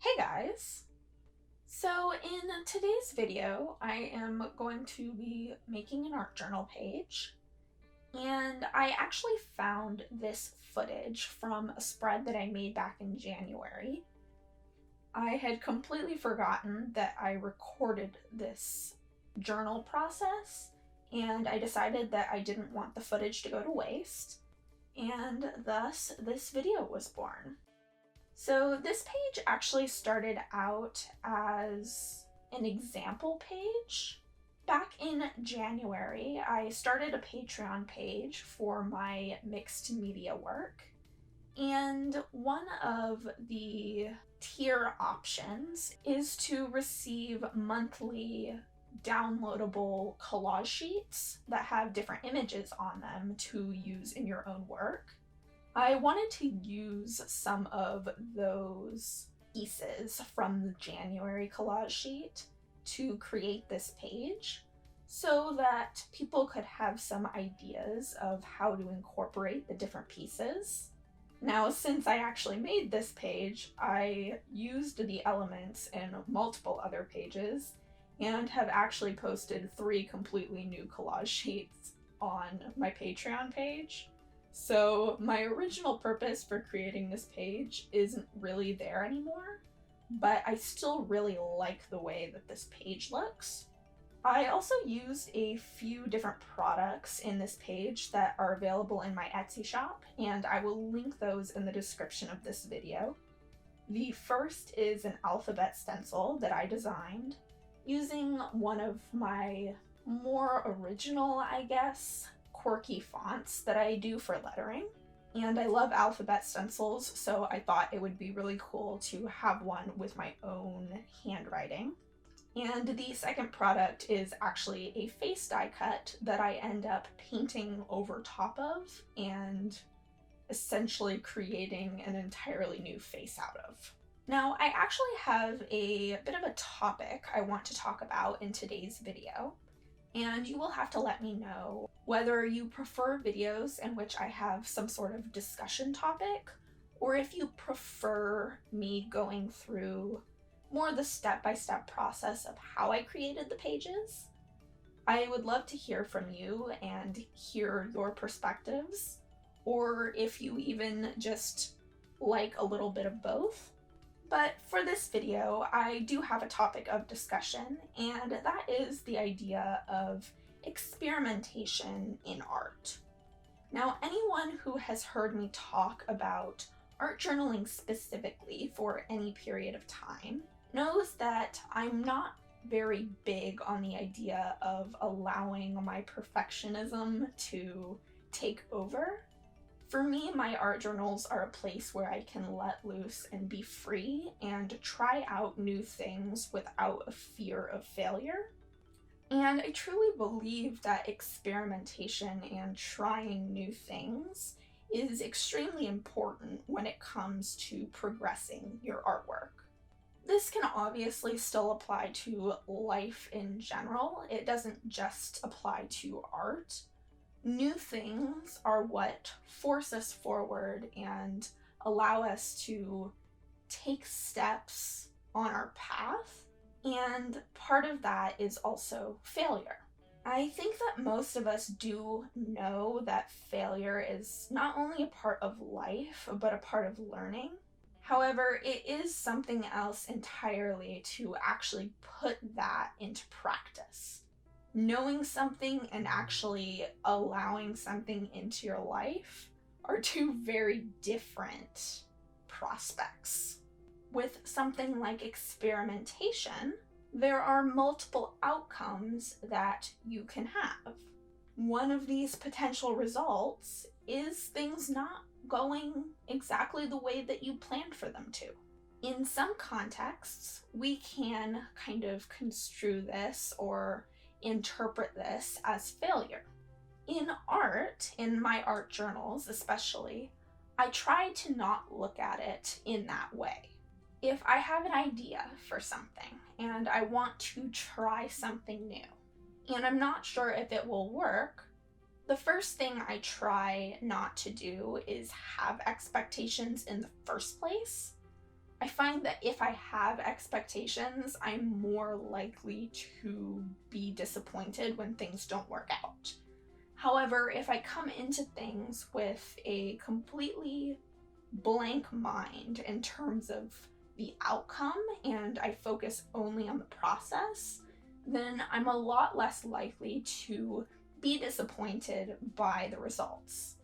Hey guys! So in today's video, I am going to be making an art journal page, and I actually found this footage from a spread that I made back in January. I had completely forgotten that I recorded this journal process, and I decided that I didn't want the footage to go to waste, and thus this video was born. So this page actually started out as an example page. Back in January, I started a Patreon page for my mixed media work, and one of the tier options is to receive monthly downloadable collage sheets that have different images on them to use in your own work. I wanted to use some of those pieces from the January collage sheet to create this page so that people could have some ideas of how to incorporate the different pieces. Now, since I actually made this page, I used the elements in multiple other pages and have actually posted 3 completely new collage sheets on my Patreon page. So my original purpose for creating this page isn't really there anymore, but I still really like the way that this page looks. I also used a few different products in this page that are available in my Etsy shop, and I will link those in the description of this video. The first is an alphabet stencil that I designed using one of my more original, I guess, quirky fonts that I do for lettering. And I love alphabet stencils, so I thought it would be really cool to have one with my own handwriting. And the second product is actually a face die cut that I end up painting over top of and essentially creating an entirely new face out of. Now, I actually have a bit of a topic I want to talk about in today's video, and you will have to let me know whether you prefer videos in which I have some sort of discussion topic, or if you prefer me going through more the step-by-step process of how I created the pages. I would love to hear from you and hear your perspectives, or if you even just like a little bit of both. But for this video, I do have a topic of discussion, and that is the idea of experimentation in art. Now, anyone who has heard me talk about art journaling specifically for any period of time knows that I'm not very big on the idea of allowing my perfectionism to take over. For me, my art journals are a place where I can let loose and be free and try out new things without a fear of failure. And I truly believe that experimentation and trying new things is extremely important when it comes to progressing your artwork. This can obviously still apply to life in general. It doesn't just apply to art. New things are what force us forward and allow us to take steps on our path, and part of that is also failure. I think that most of us do know that failure is not only a part of life, but a part of learning. However, it is something else entirely to actually put that into practice. Knowing something and actually allowing something into your life are 2 very different prospects. With something like experimentation, there are multiple outcomes that you can have. One of these potential results is things not going exactly the way that you planned for them to. In some contexts, we can kind of construe this or interpret this as failure. In art, in my art journals especially, I try to not look at it in that way. If I have an idea for something and I want to try something new, and I'm not sure if it will work, the first thing I try not to do is have expectations in the first place. I find that if I have expectations, I'm more likely to be disappointed when things don't work out. However, if I come into things with a completely blank mind in terms of the outcome and I focus only on the process, then I'm a lot less likely to be disappointed by the results.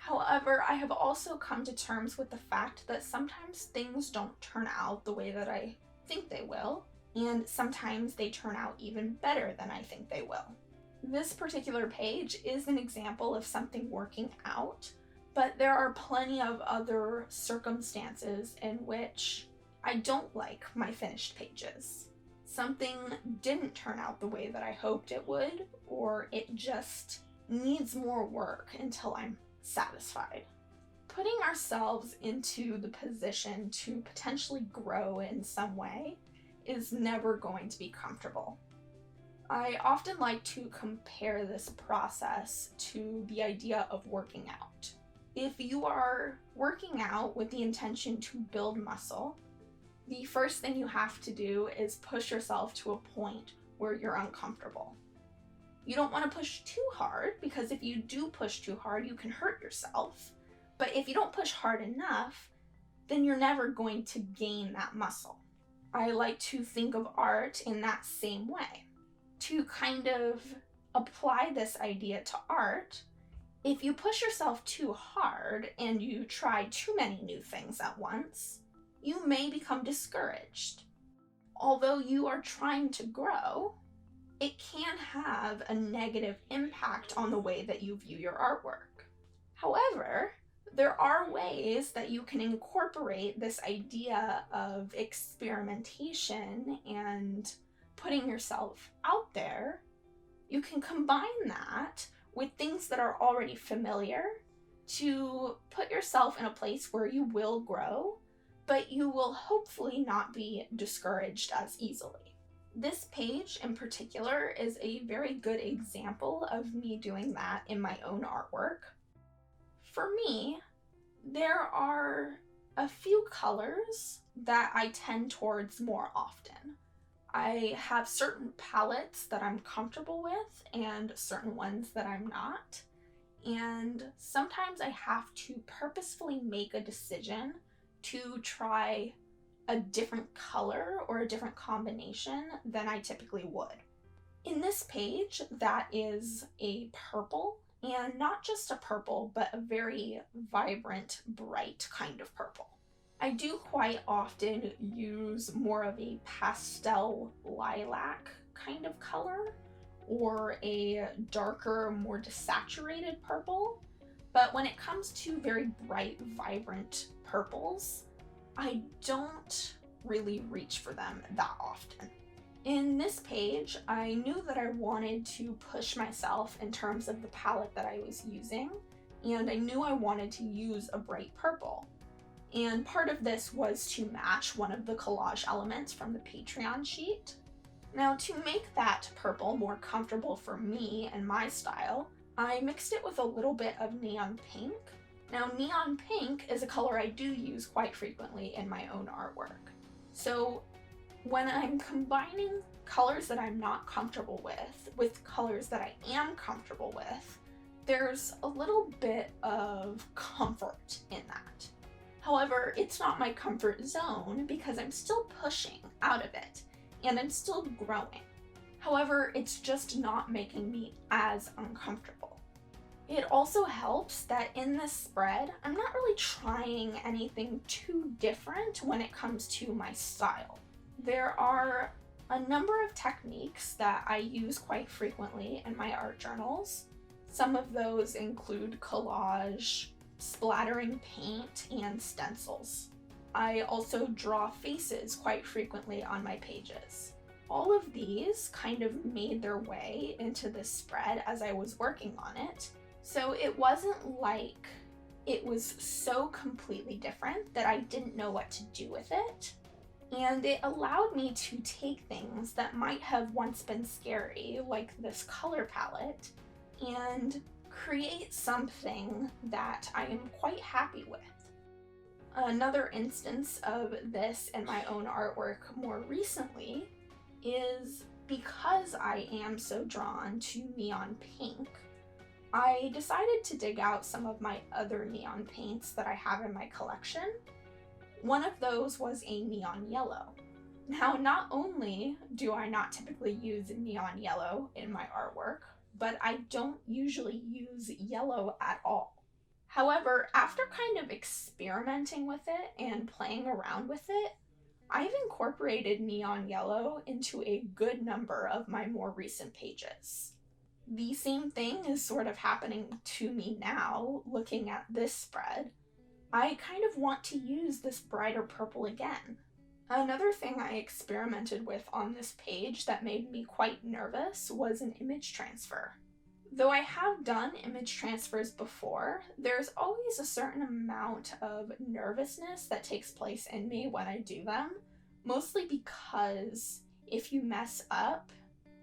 However, I have also come to terms with the fact that sometimes things don't turn out the way that I think they will, and sometimes they turn out even better than I think they will. This particular page is an example of something working out, but there are plenty of other circumstances in which I don't like my finished pages. Something didn't turn out the way that I hoped it would, or it just needs more work until I'm satisfied. Putting ourselves into the position to potentially grow in some way is never going to be comfortable. I often like to compare this process to the idea of working out. If you are working out with the intention to build muscle, the first thing you have to do is push yourself to a point where you're uncomfortable. You don't want to push too hard, because if you do push too hard, you can hurt yourself. But if you don't push hard enough, then you're never going to gain that muscle. I like to think of art in that same way. To kind of apply this idea to art, if you push yourself too hard and you try too many new things at once, you may become discouraged. Although you are trying to grow, it can have a negative impact on the way that you view your artwork. However, there are ways that you can incorporate this idea of experimentation and putting yourself out there. You can combine that with things that are already familiar to put yourself in a place where you will grow, but you will hopefully not be discouraged as easily. This page in particular is a very good example of me doing that in my own artwork. For me, there are a few colors that I tend towards more often. I have certain palettes that I'm comfortable with and certain ones that I'm not. And sometimes I have to purposefully make a decision to try a different color or a different combination than I typically would. In this page, that is a purple, and not just a purple, but a very vibrant, bright kind of purple. I do quite often use more of a pastel lilac kind of color, or a darker, more desaturated purple. But when it comes to very bright, vibrant purples, I don't really reach for them that often. In this page, I knew that I wanted to push myself in terms of the palette that I was using, and I knew I wanted to use a bright purple. And part of this was to match one of the collage elements from the Patreon sheet. Now, to make that purple more comfortable for me and my style, I mixed it with a little bit of neon pink. Now, neon pink is a color I do use quite frequently in my own artwork. So when I'm combining colors that I'm not comfortable with colors that I am comfortable with, there's a little bit of comfort in that. However, it's not my comfort zone because I'm still pushing out of it and I'm still growing. However, it's just not making me as uncomfortable. It also helps that in this spread, I'm not really trying anything too different when it comes to my style. There are a number of techniques that I use quite frequently in my art journals. Some of those include collage, splattering paint, and stencils. I also draw faces quite frequently on my pages. All of these kind of made their way into this spread as I was working on it, so it wasn't like it was so completely different that I didn't know what to do with it. And it allowed me to take things that might have once been scary, like this color palette, and create something that I am quite happy with. Another instance of this in my own artwork more recently is because I am so drawn to neon pink, I decided to dig out some of my other neon paints that I have in my collection. One of those was a neon yellow. Now, not only do I not typically use neon yellow in my artwork, but I don't usually use yellow at all. However, after kind of experimenting with it and playing around with it, I've incorporated neon yellow into a good number of my more recent pages. The same thing is sort of happening to me now, looking at this spread. I kind of want to use this brighter purple again. Another thing I experimented with on this page that made me quite nervous was an image transfer. Though I have done image transfers before, there's always a certain amount of nervousness that takes place in me when I do them, mostly because if you mess up,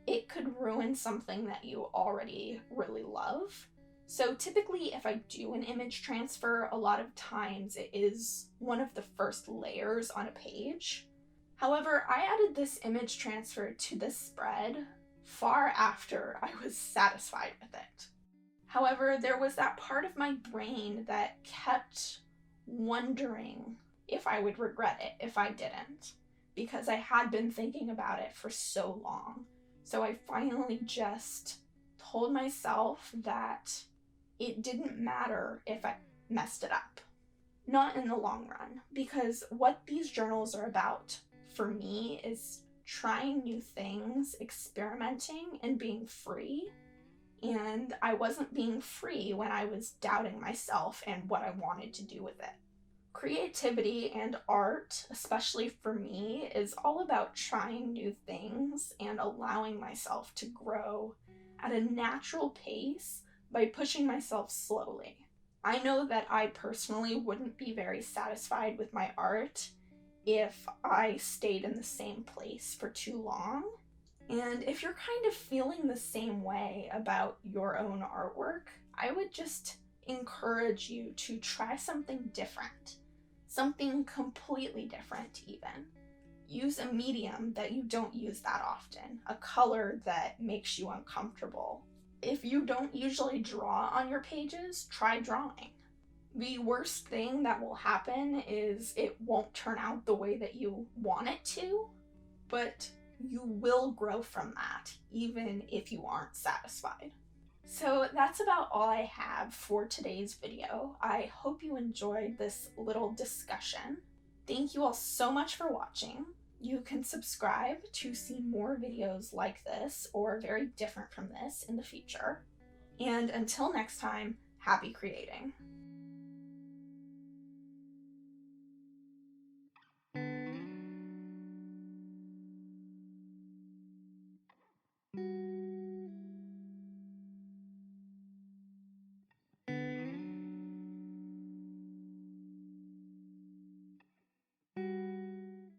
it could ruin something that you already really love. So typically if I do an image transfer, a lot of times it is one of the first layers on a page. However, I added this image transfer to this spread far after I was satisfied with it. However, there was that part of my brain that kept wondering if I would regret it if I didn't, because I had been thinking about it for so long. So I finally just told myself that it didn't matter if I messed it up. Not in the long run, because what these journals are about for me is trying new things, experimenting, and being free. And I wasn't being free when I was doubting myself and what I wanted to do with it. Creativity and art, especially for me, is all about trying new things and allowing myself to grow at a natural pace by pushing myself slowly. I know that I personally wouldn't be very satisfied with my art if I stayed in the same place for too long. And if you're kind of feeling the same way about your own artwork, I would just encourage you to try something different. Something completely different even. Use a medium that you don't use that often, a color that makes you uncomfortable. If you don't usually draw on your pages, try drawing. The worst thing that will happen is it won't turn out the way that you want it to, but you will grow from that, even if you aren't satisfied. So that's about all I have for today's video. I hope you enjoyed this little discussion. Thank you all so much for watching. You can subscribe to see more videos like this or very different from this in the future. And until next time, happy creating.